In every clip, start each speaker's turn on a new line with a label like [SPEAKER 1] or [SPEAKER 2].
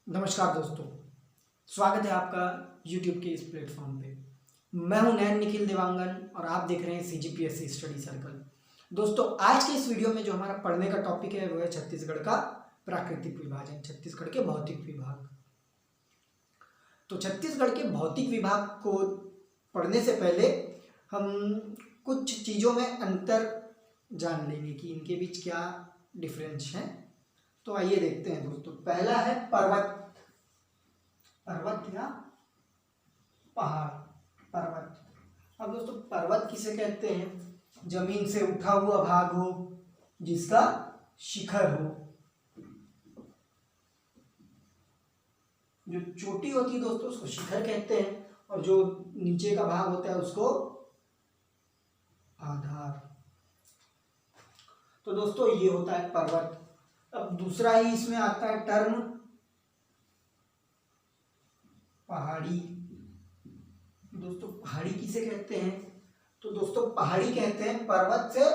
[SPEAKER 1] नमस्कार दोस्तों, स्वागत है आपका YouTube के इस प्लेटफॉर्म पे। मैं हूं नैन निखिल देवांगन और आप देख रहे हैं CGPSC स्टडी सर्कल। दोस्तों, आज के इस वीडियो में जो हमारा पढ़ने का टॉपिक है वो है छत्तीसगढ़ का प्राकृतिक विभाजन, छत्तीसगढ़ के भौतिक विभाग। तो छत्तीसगढ़ के भौतिक विभाग को पढ़ने से पहले हम कुछ चीज़ों में अंतर जान लेंगे कि इनके बीच क्या डिफरेंस है। तो आइए देखते हैं दोस्तों। पहला है पर्वत या पहाड़। पर्वत, अब दोस्तों पर्वत किसे कहते हैं? जमीन से उठा हुआ भाग हो जिसका शिखर हो, जो चोटी होती है दोस्तों उसको शिखर कहते हैं, और जो नीचे का भाग होता है उसको आधार। तो दोस्तों ये होता है पर्वत। अब दूसरा ही इसमें आता है टर्म पहाड़ी। दोस्तों पहाड़ी किसे कहते हैं? तो दोस्तों पहाड़ी कहते हैं पर्वत से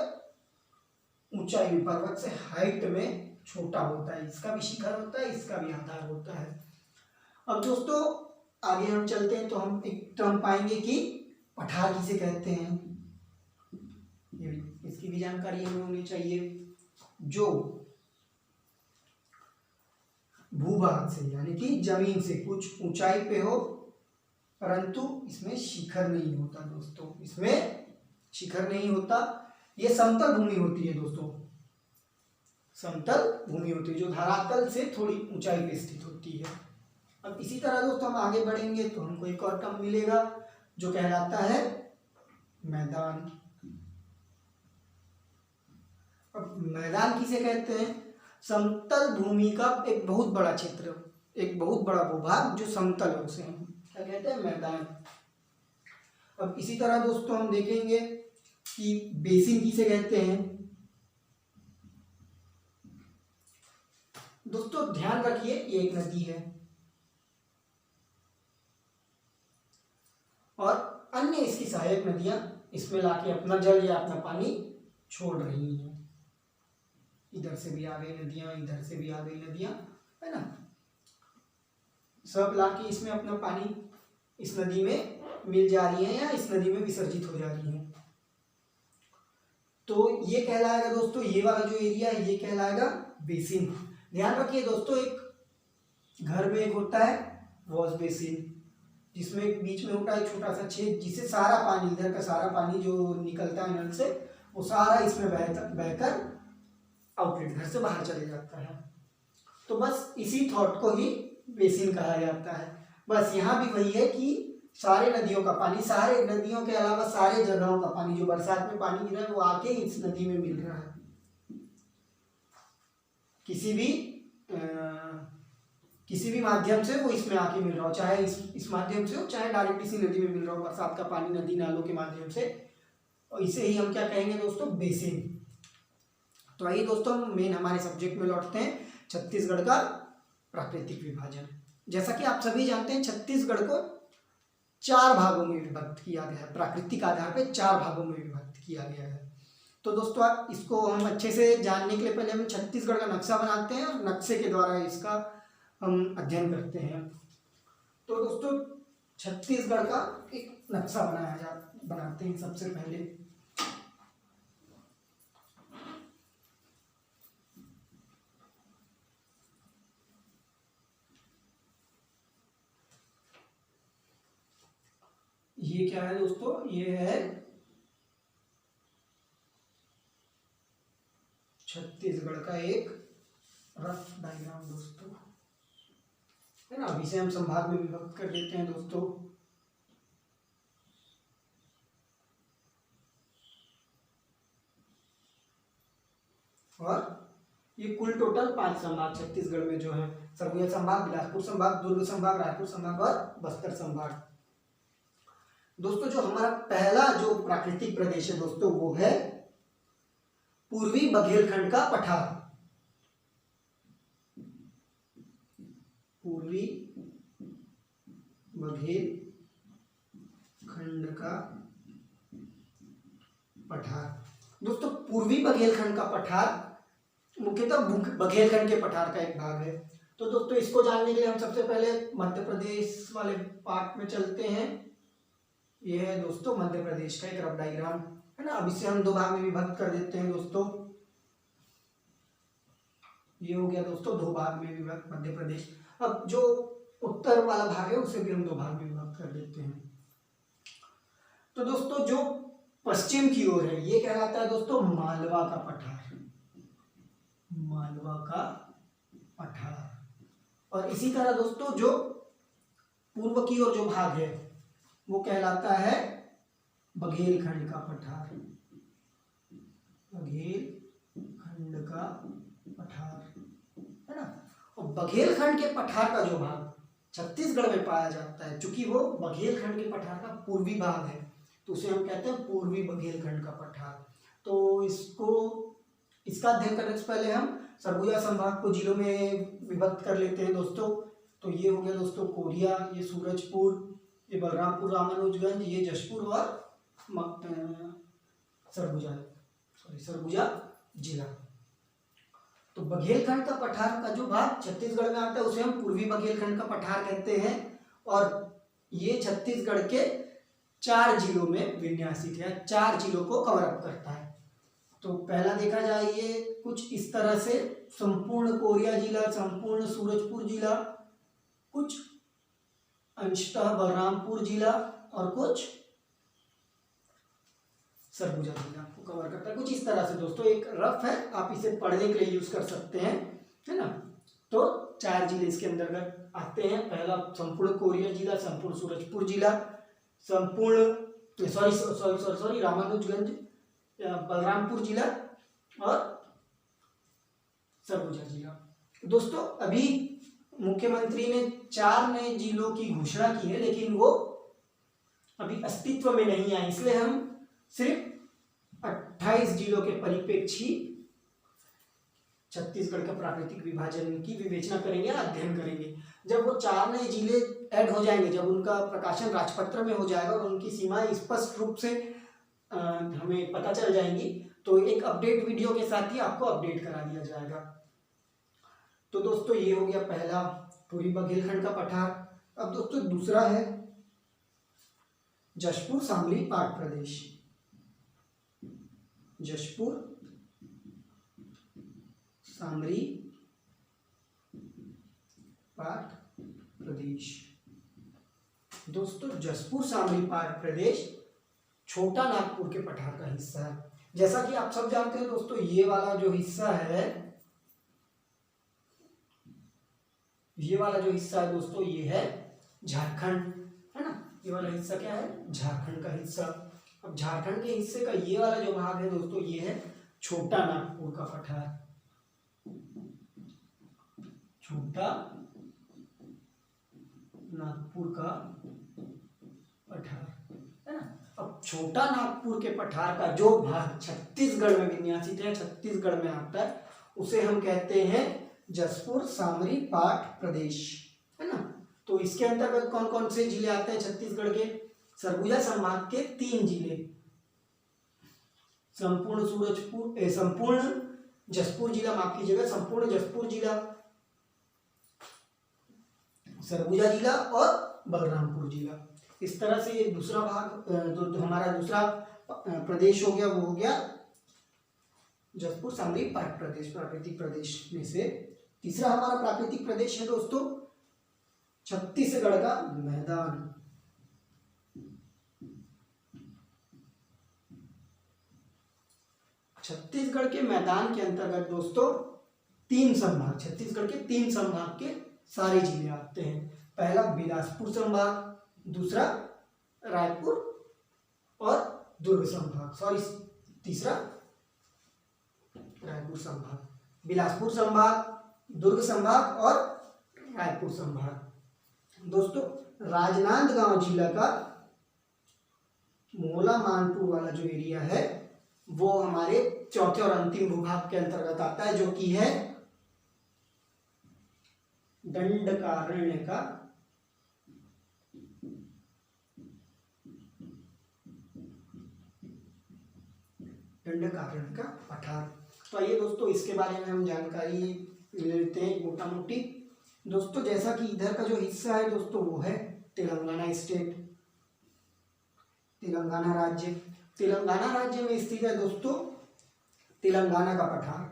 [SPEAKER 1] ऊंचाई में, पर्वत से हाइट में छोटा होता है, इसका भी शिखर होता है, इसका भी आधार होता है। अब दोस्तों आगे हम चलते हैं तो हम एक टर्म पाएंगे कि पठार किसे कहते हैं। इसकी भी जानकारी हमें होनी चाहिए। जो भूभाग से यानी कि जमीन से कुछ ऊंचाई पे हो परंतु इसमें शिखर नहीं होता। दोस्तों इसमें शिखर नहीं होता, ये समतल भूमि होती है। दोस्तों समतल भूमि होती है जो धरातल से थोड़ी ऊंचाई पे स्थित होती है। अब इसी तरह दोस्तों हम आगे बढ़ेंगे तो हमको एक और टर्म मिलेगा जो कहलाता है मैदान। अब मैदान किसे कहते हैं? समतल भूमि का एक बहुत बड़ा क्षेत्र, एक बहुत बड़ा भूभाग जो समतल है उसे हम क्या कहते हैं? मैदान। अब इसी तरह दोस्तों हम देखेंगे कि बेसिन किसे कहते हैं। दोस्तों ध्यान रखिए ये एक नदी है और अन्य इसकी सहायक नदियां इसमें लाके अपना जल या अपना पानी छोड़ रही हैं। इधर से भी आ गई नदियां, इधर से भी आ गई नदियां, है ना। सब लाके इसमें अपना पानी इस नदी में मिल जा रही है या इस नदी में विसर्जित हो जा रही है। तो ये कहलाएगा दोस्तों, ये वाला जो एरिया है ये कहलाएगा बेसिन। ध्यान रखिए दोस्तों, एक घर में एक होता है वॉश बेसिन जिसमें बीच में होता है छोटा सा छेद जिससे सारा पानी, इधर का सारा पानी जो निकलता है नल से वो सारा इसमें बहकर आउटलेट घर से बाहर चले जाता है। तो बस इसी थॉट को ही बेसिन कहा जाता है। बस यहाँ भी वही है कि सारे नदियों का पानी, सारे नदियों के अलावा सारे जगहों का पानी जो बरसात में पानी गिरा है वो आके इस नदी में मिल रहा है। किसी भी माध्यम से वो इसमें आके मिल रहा हो, चाहे इस माध्यम से हो चाहे डायरेक्ट इसी नदी में मिल रहा हो, बरसात का पानी नदी नालों के माध्यम से। और इसे ही हम क्या कहेंगे दोस्तों? बेसिन। तो आइए दोस्तों हम मेन हमारे सब्जेक्ट में लौटते हैं, छत्तीसगढ़ का प्राकृतिक विभाजन। जैसा कि आप सभी जानते हैं छत्तीसगढ़ को 4 भागों में विभक्त किया गया है, प्राकृतिक आधार पर 4 भागों में विभक्त किया गया है। तो दोस्तों इसको हम अच्छे से जानने के लिए पहले हम छत्तीसगढ़ का नक्शा बनाते हैं और नक्शे के द्वारा इसका हम अध्ययन करते हैं। तो दोस्तों छत्तीसगढ़ का एक नक्शा बनाते हैं सबसे पहले। ये क्या है दोस्तों? ये है छत्तीसगढ़ का एक रफ डायग्राम दोस्तों, है ना। अभी से हम संभाग में विभक्त कर देते हैं दोस्तों। और ये कुल टोटल 5 संभाग छत्तीसगढ़ में जो है, सरगुजा संभाग, बिलासपुर संभाग, दुर्ग संभाग, रायपुर संभाग और बस्तर संभाग। दोस्तों जो हमारा पहला जो प्राकृतिक प्रदेश है दोस्तों वो है पूर्वी बघेलखंड का पठार। पूर्वी बघेलखंड का पठार। दोस्तों पूर्वी बघेलखंड का पठार मुख्यतः बघेलखंड के पठार का एक भाग है तो दोस्तों इसको जानने के लिए हम सबसे पहले मध्य प्रदेश वाले पार्ट में चलते हैं। ये है दोस्तों मध्य प्रदेश का एक रफ डायग्राम, है ना। अब इसे हम दो भाग में विभक्त कर देते हैं दोस्तों। ये हो गया दोस्तों दो भाग में विभक्त मध्य प्रदेश। अब जो उत्तर वाला भाग है उसे भी हम दो भाग में विभक्त कर देते हैं। तो दोस्तों जो पश्चिम की ओर है ये कहलाता है दोस्तों मालवा का पठार, मालवा का पठार। और इसी तरह दोस्तों जो पूर्व की ओर जो भाग है वो कहलाता है बघेलखंड का पठार, बघेलखंड का पठार, है ना। और बघेलखंड के पठार का जो भाग छत्तीसगढ़ में पाया जाता है, चूंकि वो बघेलखंड के पठार का पूर्वी भाग है तो उसे हम कहते हैं पूर्वी बघेलखंड का पठार। तो इसका अध्ययन करने से पहले हम सरगुजा संभाग को जिलों में विभक्त कर लेते हैं दोस्तों। तो ये हो गया दोस्तों कोरिया, ये सूरजपुर, ये बलरामपुर रामानुजगंज, ये जशपुर और सरगुजा जिला। तो बघेलखंड का पठार का जो भाग छत्तीसगढ़ में आता है उसे हम पूर्वी बघेलखंड का पठार कहते हैं। और ये छत्तीसगढ़ के 4 जिलों में विन्यासित है, 4 जिलों को कवर अप करता है। तो पहला देखा जाए ये कुछ इस तरह से, संपूर्ण कोरिया जिला, संपूर्ण सूरजपुर जिला, कुछ अंशतः बलरामपुर जिला और कुछ सरगुजा जिला को कवर करता है। कुछ इस तरह से दोस्तों, एक रफ है, आप इसे पढ़ने के लिए यूज कर सकते हैं, है ना। तो 4 जिले इसके अंतर्गत आते हैं। पहला संपूर्ण कोरिया जिला, संपूर्ण सूरजपुर जिला, संपूर्ण सॉरी रामानुजगंज, बलरामपुर जिला और सरगुजा जिला। दोस्तों अभी मुख्यमंत्री ने 4 नए जिलों की घोषणा की है, लेकिन वो अभी अस्तित्व में नहीं आए, इसलिए हम सिर्फ 28 जिलों के परिप्रेक्ष्य ही छत्तीसगढ़ का प्राकृतिक विभाजन की विवेचना करेंगे, अध्ययन करेंगे। जब वो 4 नए जिले ऐड हो जाएंगे, जब उनका प्रकाशन राजपत्र में हो जाएगा और उनकी सीमाएं स्पष्ट रूप से हमें पता चल जाएंगी, तो एक अपडेट वीडियो के साथ ही आपको अपडेट करा दिया जाएगा। तो दोस्तों ये हो गया पहला पूर्वी बघेलखंड का पठार। अब दोस्तों दूसरा है जशपुर शामली पाट प्रदेश, जशपुर शामली पाट प्रदेश। दोस्तों जशपुर शामली पाट प्रदेश छोटा नागपुर के पठार का हिस्सा है। जैसा कि आप सब जानते हैं दोस्तों, ये वाला जो हिस्सा है, ये वाला जो हिस्सा है दोस्तों, ये है झारखंड, है ना। ये वाला हिस्सा क्या है? झारखंड का हिस्सा। अब झारखंड के हिस्से का ये वाला जो भाग है दोस्तों, ये है छोटा नागपुर का पठार, छोटा नागपुर का पठार, है ना। अब छोटा नागपुर के पठार का जो भाग छत्तीसगढ़ में विन्यासित है, छत्तीसगढ़ में आता है, उसे हम कहते हैं जशपुर शामली पाट प्रदेश, है ना। तो इसके अंतर्गत कौन कौन से जिले आते हैं छत्तीसगढ़ के? सरगुजा संभाग के 3 जिले, संपूर्ण जशपुर जिला, माफ कीजिएगा, संपूर्ण जशपुर जिला, सरगुजा जिला और बलरामपुर जिला। इस तरह से ये दूसरा भाग हमारा दूसरा प्रदेश हो गया, वो हो गया जशपुर शामली पाट प्रदेश, प्राकृतिक प्रदेश में से। तीसरा हमारा प्राकृतिक प्रदेश है दोस्तों छत्तीसगढ़ का मैदान, छत्तीसगढ़ के मैदान के अंतर्गत दोस्तों 3 संभाग, छत्तीसगढ़ के 3 संभाग के सारे जिले आते हैं। पहला बिलासपुर संभाग, दूसरा रायपुर और दुर्ग संभाग, तीसरा रायपुर संभाग, बिलासपुर संभाग, दुर्ग संभाग और रायपुर संभाग। दोस्तों राजनांदगांव जिला का मोला मानपुर वाला जो एरिया है वो हमारे चौथे और अंतिम भूभाग के अंतर्गत आता है, जो कि है दंडकारण्य का पठार। तो आइए दोस्तों इसके बारे में हम जानकारी ले लेते हैं मोटा मोटी। दोस्तों जैसा कि इधर का जो हिस्सा है दोस्तों वो है तेलंगाना स्टेट, तेलंगाना राज्य। तेलंगाना राज्य में स्थित है दोस्तों तेलंगाना का पठार,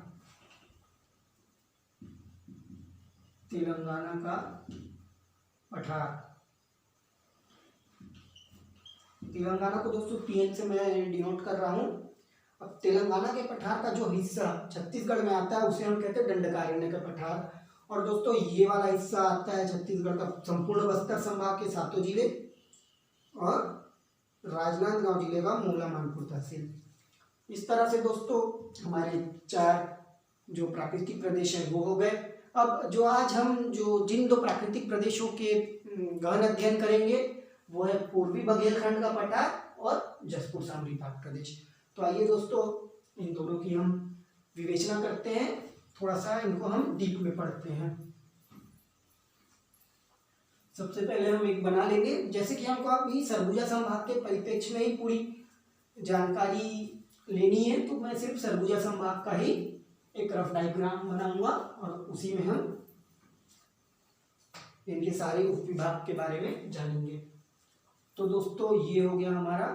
[SPEAKER 1] तेलंगाना का पठार। तेलंगाना को दोस्तों TN से मैं डिनोट कर रहा हूँ। अब तेलंगाना के पठार का जो हिस्सा छत्तीसगढ़ में आता है उसे हम कहते हैं दंडकारण्य का पठार। और दोस्तों ये वाला हिस्सा आता है छत्तीसगढ़ का संपूर्ण बस्तर संभाग के 7 जिले और राजनांदगांव जिले का मोला मानपुर तहसील। इस तरह से दोस्तों हमारे 4 जो प्राकृतिक प्रदेश है वो हो गए। अब जो आज हम जिन 2 प्राकृतिक प्रदेशों के गहन अध्ययन करेंगे वो है पूर्वी बघेलखंड का पठार और जसपुर सामरी पाक प्रदेश। तो आइए दोस्तों इन दोनों की हम विवेचना करते हैं, थोड़ा सा इनको हम डीप में पढ़ते हैं। सबसे पहले हम एक बना लेंगे, जैसे कि हमको अभी सरगुजा संभाग के परिप्रेक्ष्य में ही पूरी जानकारी लेनी है तो मैं सिर्फ सरगुजा संभाग का ही एक रफ डायग्राम बनाऊंगा और उसी में हम इनके सारे उपविभाग के बारे में जानेंगे। तो दोस्तों ये हो गया हमारा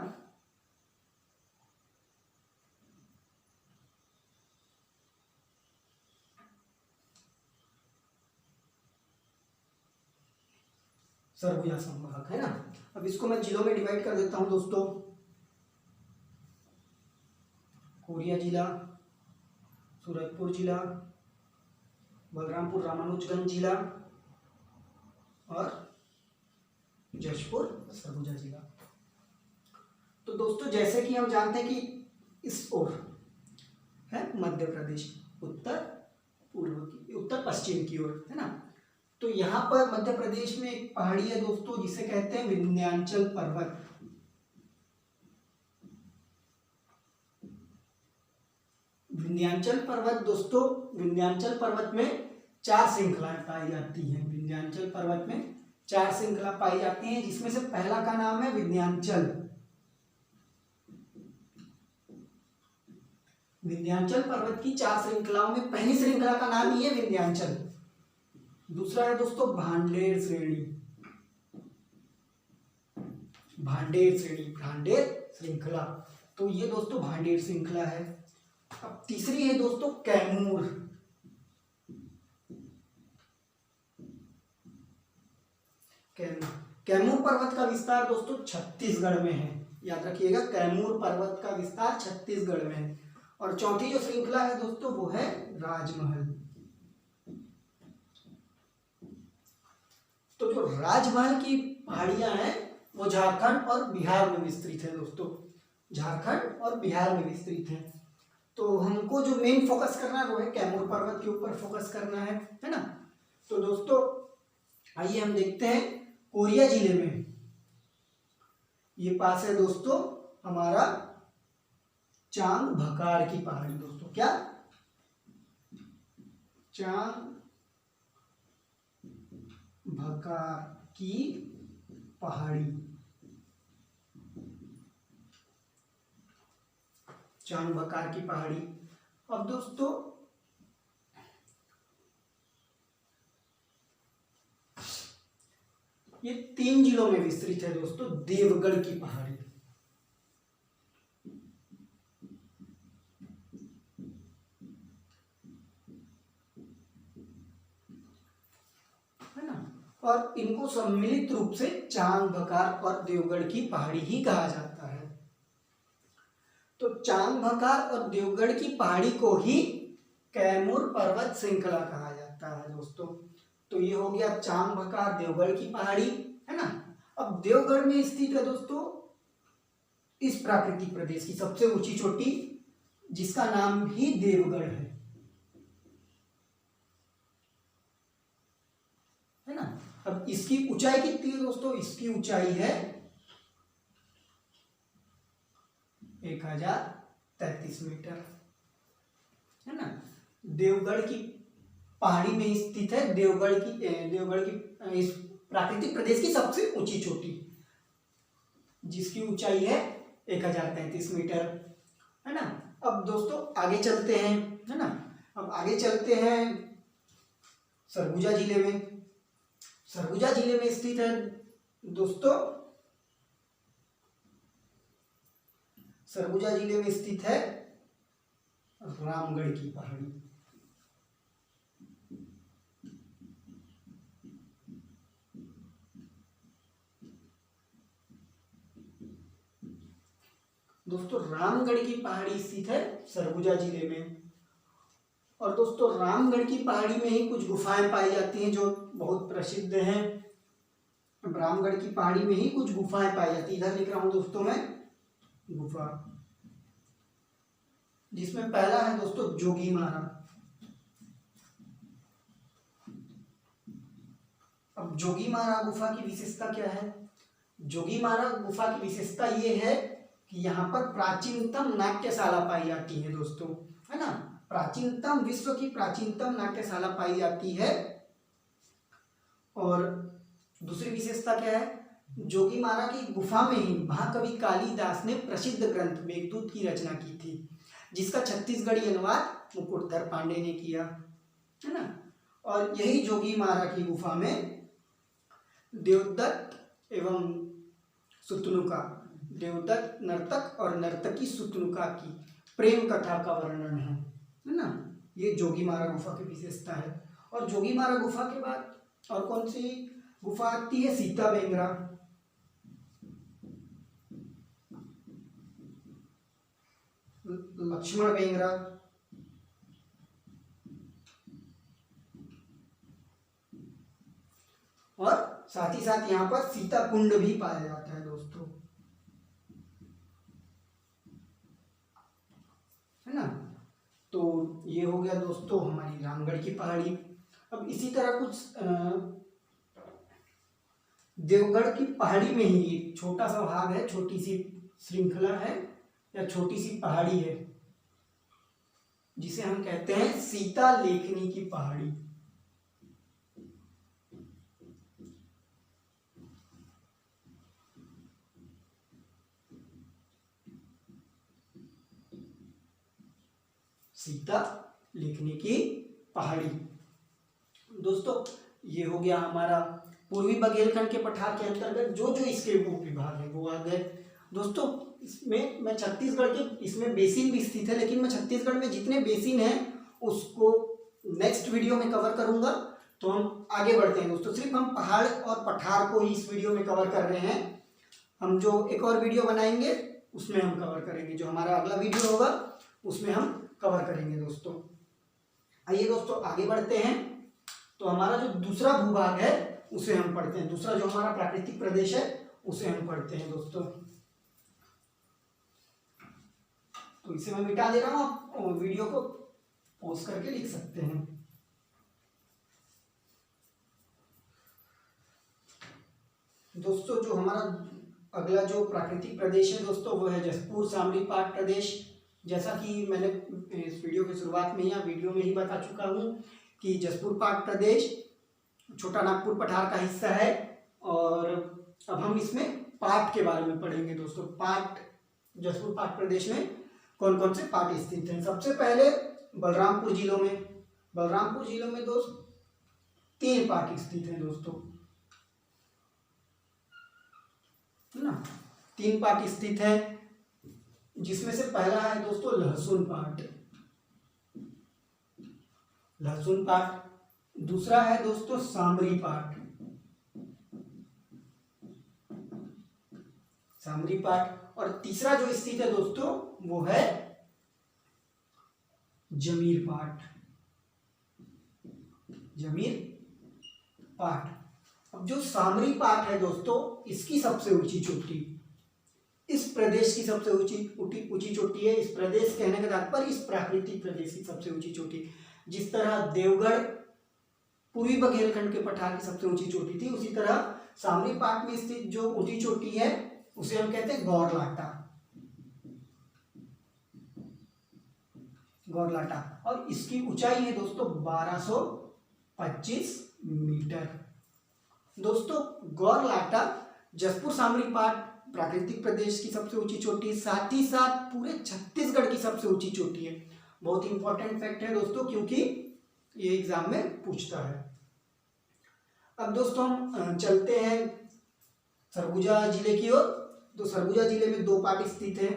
[SPEAKER 1] सरगुजा संभाग, है ना। अब इसको मैं जिलों में डिवाइड कर देता हूं दोस्तों। कोरिया जिला, सूरजपुर जिला, बलरामपुर रामानुजगंज जिला और जशपुर सरगुजा जिला। तो दोस्तों जैसे कि हम जानते हैं कि इस ओर है मध्य प्रदेश, उत्तर पश्चिम की ओर, है ना। तो यहाँ पर मध्य प्रदेश में एक पहाड़ी है दोस्तों जिसे कहते हैं विंध्याचल पर्वत। विंध्याचल पर्वत दोस्तों, विंध्याचल पर्वत में 4 श्रृंखलाएं पाई जाती हैं। विंध्याचल पर्वत में 4 श्रृंखला पाई जाती हैं जिसमें से पहला का नाम है विंध्याचल। विंध्याचल पर्वत की 4 श्रृंखलाओं में पहली श्रृंखला का नाम ही है विंध्याचल। दूसरा है दोस्तों भांडेर श्रेणी, भांडेर श्रेणी, भांडेर श्रृंखला। तो ये दोस्तों भांडेर श्रृंखला है। अब तीसरी है दोस्तों कैमूर, कैमूर पर्वत का विस्तार दोस्तों छत्तीसगढ़ में है, याद रखिएगा कैमूर पर्वत का विस्तार छत्तीसगढ़ में है। और चौथी जो श्रृंखला है दोस्तों वो है राजमहल। तो जो राजमहल की पहाड़ियां हैं वो झारखंड और बिहार में विस्तृत है दोस्तों, झारखंड और बिहार में विस्तृत है। तो हमको जो मेन फोकस करना है वो है कैमूर पर्वत के ऊपर फोकस करना है ना। तो दोस्तों आइए हम देखते हैं कोरिया जिले में ये पास है दोस्तों हमारा चांग भकार की पहाड़ी। दोस्तों क्या चांग भकार की पहाड़ी, चांग भकार की पहाड़ी। अब दोस्तों ये 3 जिलों में विस्तृत है दोस्तों। देवगढ़ की पहाड़ी, है ना, और इनको सम्मिलित रूप से चांग भकार और देवगढ़ की पहाड़ी ही कहा जाता है। तो चांग भकार और देवगढ़ की पहाड़ी को ही कैमूर पर्वत श्रृंखला कहा जाता है दोस्तों। तो ये हो गया चांग भकार देवगढ़ की पहाड़ी, है ना। अब देवगढ़ में स्थित है दोस्तों इस प्राकृतिक प्रदेश की सबसे ऊंची चोटी जिसका नाम ही देवगढ़ है ना। अब इसकी ऊंचाई कितनी है दोस्तों, इसकी ऊंचाई है 1033 मीटर, है ना। देवगढ़ की पहाड़ी में स्थित है देवगढ़ की इस प्राकृतिक प्रदेश की सबसे ऊंची चोटी जिसकी ऊंचाई है 1033 मीटर, है ना। अब दोस्तों आगे चलते हैं, है ना। अब आगे चलते हैं सरगुजा जिले में। सरगुजा जिले में स्थित है दोस्तों, सरगुजा जिले में स्थित है रामगढ़ की पहाड़ी। दोस्तों रामगढ़ की पहाड़ी स्थित है सरगुजा जिले में। और दोस्तों रामगढ़ की पहाड़ी में ही कुछ गुफाएं पाई जाती हैं जो बहुत प्रसिद्ध हैं। रामगढ़ की पहाड़ी में ही कुछ गुफाएं पाई जाती है। इधर लिख रहा हूं दोस्तों मैं गुफा, जिसमें पहला है दोस्तों जोगीमारा। अब जोगीमारा गुफा की विशेषता क्या है? जोगीमारा गुफा की विशेषता ये है कि यहाँ पर प्राचीनतम नाट्यशाला पाई जाती है दोस्तों, है ना। प्राचीनतम, विश्व की प्राचीनतम नाट्यशाला पाई जाती है। और दूसरी विशेषता क्या है? जोगीमारा की गुफा में ही महाकवि कालिदास ने प्रसिद्ध ग्रंथ मेघदूत की रचना की थी, जिसका छत्तीसगढ़ी अनुवाद मुकुटधर पांडे ने किया, है ना। और यही जोगीमारा की गुफा में देवदत्त एवं सुतनुका, देवदत्त नर्तक और नर्तकी सुतनुका की प्रेम कथा का वर्णन है ना। ये जोगीमारा गुफा की विशेषता है। और जोगीमारा गुफा के बाद और कौन सी गुफा आती है? सीता बेंगरा, लक्ष्मण बेंगरा, और साथ ही साथ यहाँ पर सीता कुंड भी पाया जाता है दोस्तों, है ना। तो ये हो गया दोस्तों हमारी रामगढ़ की पहाड़ी। अब इसी तरह कुछ देवगढ़ की पहाड़ी में ही एक छोटा सा भाग है, छोटी सी श्रृंखला है या छोटी सी पहाड़ी है, जिसे हम कहते हैं सीता लेखनी की पहाड़ी। सीता लेखनी की पहाड़ी। दोस्तों ये हो गया हमारा पूर्वी बघेलखंड के पठार के अंतर्गत जो जो इसके उप विभाग है वो आ गए दोस्तों। इसमें मैं छत्तीसगढ़ के, इसमें बेसिन भी स्थित है, लेकिन मैं छत्तीसगढ़ में जितने बेसिन हैं उसको नेक्स्ट वीडियो में कवर करूंगा। तो हम आगे बढ़ते हैं दोस्तों। सिर्फ हम पहाड़ और पठार को ही इस वीडियो में कवर कर रहे हैं। हम जो एक और वीडियो बनाएंगे उसमें हम कवर करेंगे, जो हमारा अगला वीडियो होगा उसमें हम कवर करेंगे दोस्तों। आइए दोस्तों आगे बढ़ते हैं। तो हमारा जो दूसरा भूभाग है उसे हम पढ़ते हैं। दूसरा जो हमारा प्राकृतिक प्रदेश है उसे हम पढ़ते हैं दोस्तों। तो इसे मैं मिटा दे रहा हूं, आप वीडियो को पॉज करके लिख सकते हैं। दोस्तों जो हमारा अगला जो प्राकृतिक प्रदेश है दोस्तों वो है जसपुर सामरी पाट प्रदेश। जैसा कि मैंने इस वीडियो की शुरुआत में या वीडियो में ही बता चुका हूँ कि जसपुर पाट प्रदेश छोटा नागपुर पठार का हिस्सा है। और अब हम इसमें पाट के बारे में पढ़ेंगे दोस्तों। पाट, जसपुर पाट प्रदेश में कौन कौन से पाट स्थित हैं? सबसे पहले बलरामपुर जिलों में दोस्त 3 पाट स्थित हैं दोस्तों, है ना। 3 पाट स्थित है, जिसमें से पहला है दोस्तों लहसुन पाट। दूसरा है दोस्तों सामरी पाट। और तीसरा जो स्थित है दोस्तों वो है जमीर पाट। अब जो सामरी पाट है दोस्तों, इसकी सबसे ऊंची चोटी, इस प्रदेश की सबसे ऊंची चोटी है। इस प्रदेश कहने का तात्पर्य इस प्राकृतिक प्रदेश की सबसे ऊंची चोटी। जिस तरह देवगढ़ पूर्वी बघेलखंड के पठार की सबसे ऊंची चोटी थी, उसी तरह सामरी पाट में स्थित जो ऊंची चोटी है उसे हम कहते हैं गौरलाटा। और इसकी ऊंचाई है दोस्तों 1225 मीटर। दोस्तों गौरलाटा जसपुर सामरी पाट प्राकृतिक प्रदेश की सबसे ऊंची चोटी, साथ ही साथ पूरे छत्तीसगढ़ की सबसे ऊंची चोटी है। बहुत इंपॉर्टेंट फैक्ट है दोस्तों, क्योंकि ये एग्जाम में पूछता है। अब दोस्तों हम चलते हैं सरगुजा जिले की ओर। तो सरगुजा जिले में 2 पार्ट स्थित हैं।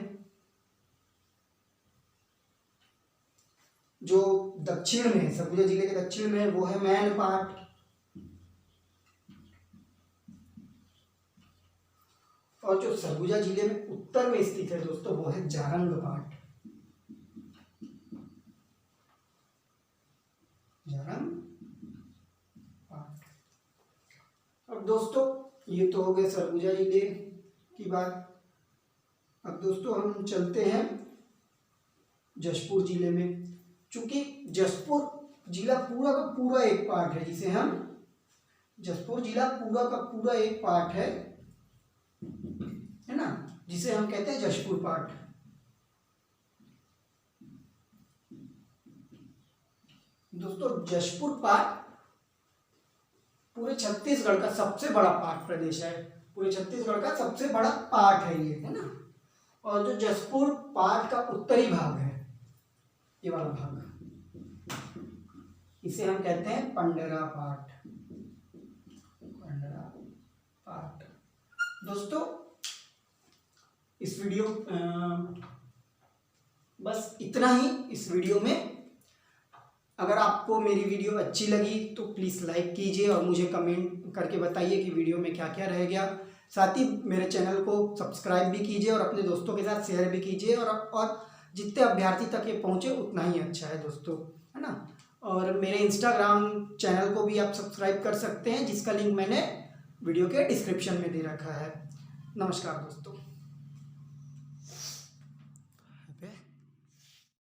[SPEAKER 1] जो दक्षिण में है, सरगुजा जिले के दक्षिण में वो है मैन पार्ट, और जो सरगुजा जिले में उत्तर में स्थित है दोस्तों वो है जारंग पार्ट। जारंग पार्ट। अब दोस्तों ये तो हो गए सरगुजा जिले की बात। अब दोस्तों हम चलते हैं जशपुर जिले में। चूंकि जशपुर जिला पूरा का पूरा एक पार्ट है, जिसे हम जशपुर जिला पूरा का पूरा एक पार्ट है ना, जिसे हम कहते हैं जशपुर पार्ट। दोस्तों जशपुर पार्ट पूरे छत्तीसगढ़ का सबसे बड़ा पार्ट प्रदेश है, पूरे छत्तीसगढ़ का सबसे बड़ा पार्ट है ये, है ना। और जो जशपुर पार्ट का उत्तरी भाग है, ये वाला भाग, इसे हम कहते हैं पंडरा पार्ट। पंडरा पार्ट। दोस्तों इस वीडियो बस इतना ही इस वीडियो में। अगर आपको मेरी वीडियो अच्छी लगी तो प्लीज़ लाइक कीजिए और मुझे कमेंट करके बताइए कि वीडियो में क्या क्या रह गया। साथ ही मेरे चैनल को सब्सक्राइब भी कीजिए और अपने दोस्तों के साथ शेयर भी कीजिए, और जितने अभ्यर्थी तक ये पहुँचे उतना ही अच्छा है दोस्तों, है ना। और मेरे इंस्टाग्राम चैनल को भी आप सब्सक्राइब कर सकते हैं, जिसका लिंक मैंने वीडियो के डिस्क्रिप्शन में दे रखा है। नमस्कार दोस्तों।